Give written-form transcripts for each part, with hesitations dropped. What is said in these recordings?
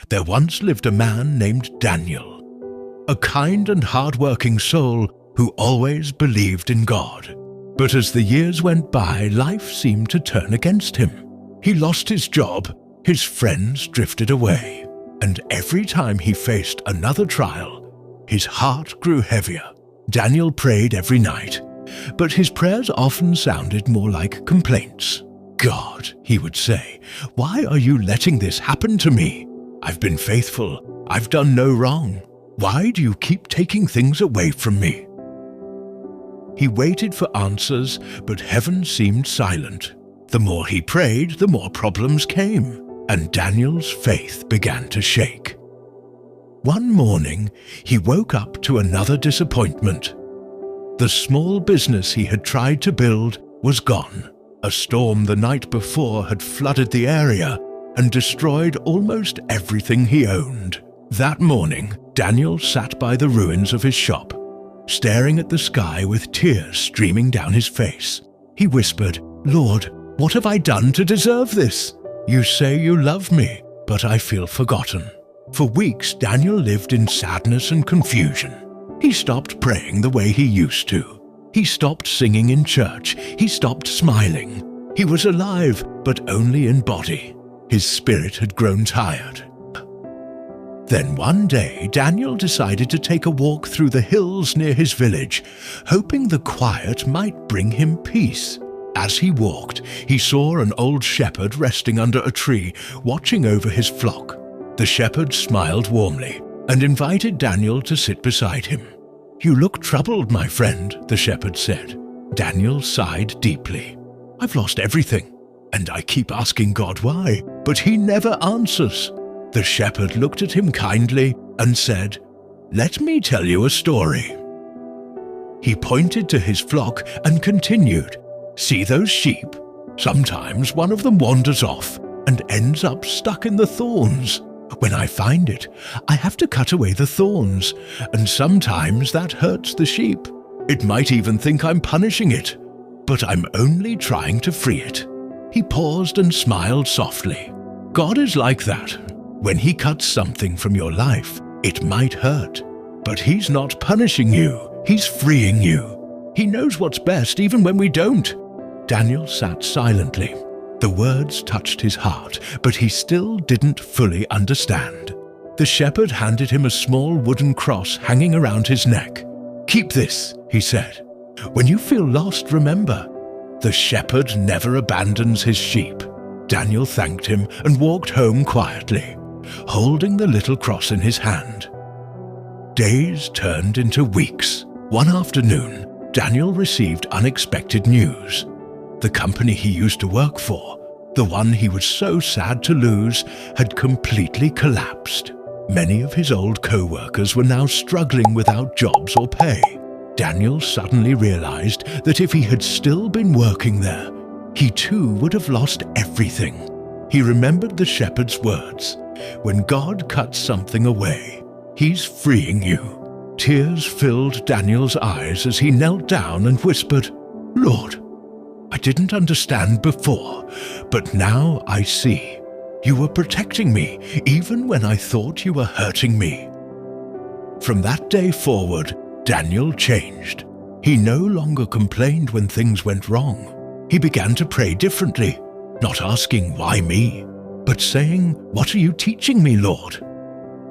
there once lived a man named Daniel, a kind and hard-working soul who always believed in God. But as the years went by, life seemed to turn against him. He lost his job, his friends drifted away, and every time he faced another trial, his heart grew heavier. Daniel prayed every night, but his prayers often sounded more like complaints. "God," he would say, "why are you letting this happen to me? I've been faithful. I've done no wrong. Why do you keep taking things away from me?" He waited for answers, but heaven seemed silent. The more he prayed, the more problems came, and Daniel's faith began to shake. One morning, he woke up to another disappointment. The small business he had tried to build was gone. A storm the night before had flooded the area and destroyed almost everything he owned. That morning, Daniel sat by the ruins of his shop, staring at the sky with tears streaming down his face. He whispered, "Lord, what have I done to deserve this? You say you love me, but I feel forgotten." For weeks, Daniel lived in sadness and confusion. He stopped praying the way he used to. He stopped singing in church. He stopped smiling. He was alive, but only in body. His spirit had grown tired. Then one day, Daniel decided to take a walk through the hills near his village, hoping the quiet might bring him peace. As he walked, he saw an old shepherd resting under a tree, watching over his flock. The shepherd smiled warmly and invited Daniel to sit beside him. "You look troubled, my friend," the shepherd said. Daniel sighed deeply. "I've lost everything, and I keep asking God why, but he never answers." The shepherd looked at him kindly and said, "Let me tell you a story." He pointed to his flock and continued, "See those sheep? Sometimes one of them wanders off and ends up stuck in the thorns. When I find it, I have to cut away the thorns, and sometimes that hurts the sheep. It might even think I'm punishing it, but I'm only trying to free it." He paused and smiled softly. God is like that. When he cuts something from your life, it might hurt, but he's not punishing you, he's freeing you. He knows what's best even when we don't. Daniel sat silently. The words touched his heart, but he still didn't fully understand. The shepherd handed him a small wooden cross hanging around his neck. "Keep this," he said. "When you feel lost, remember, the shepherd never abandons his sheep." Daniel thanked him and walked home quietly, holding the little cross in his hand. Days turned into weeks. One afternoon, Daniel received unexpected news. The company he used to work for, the one he was so sad to lose, had completely collapsed. Many of his old co-workers were now struggling without jobs or pay. Daniel suddenly realized that if he had still been working there, he too would have lost everything. He remembered the shepherd's words, "When God cuts something away, he's freeing you." Tears filled Daniel's eyes as he knelt down and whispered, "Lord, I didn't understand before, but now I see. You were protecting me even when I thought you were hurting me." From that day forward, Daniel changed. He no longer complained when things went wrong. He began to pray differently, not asking, "Why me?" but saying, "What are you teaching me, Lord?"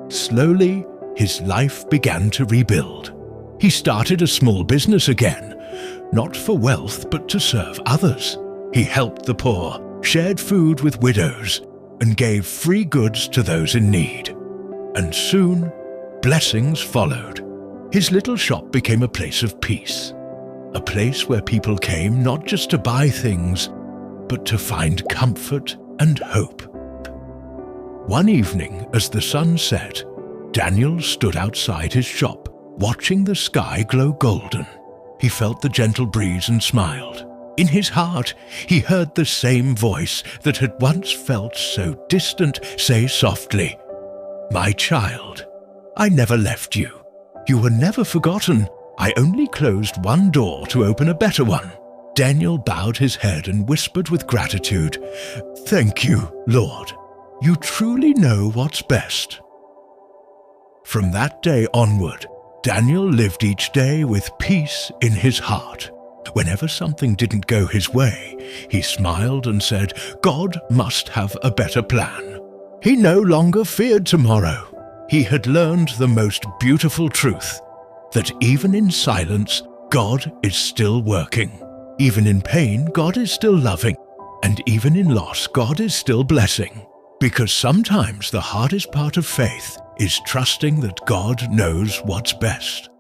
Slowly, his life began to rebuild. He started a small business again, not for wealth but to serve others. He helped the poor, shared food with widows, and gave free goods to those in need. And soon, blessings followed. His little shop became a place of peace, a place where people came not just to buy things, but to find comfort and hope. One evening, as the sun set, Daniel stood outside his shop, watching the sky glow golden. He felt the gentle breeze and smiled. In his heart, he heard the same voice that had once felt so distant say softly, "My child, I never left you. You were never forgotten. I only closed one door to open a better one." Daniel bowed his head and whispered with gratitude, "Thank you, Lord." you truly know what's best. From that day onward, Daniel lived each day with peace in his heart. Whenever something didn't go his way, he smiled and said, God must have a better plan. He no longer feared tomorrow. He had learned the most beautiful truth, that even in silence, God is still working. Even in pain, God is still loving. And even in loss, God is still blessing. Because sometimes the hardest part of faith is trusting that God knows what's best.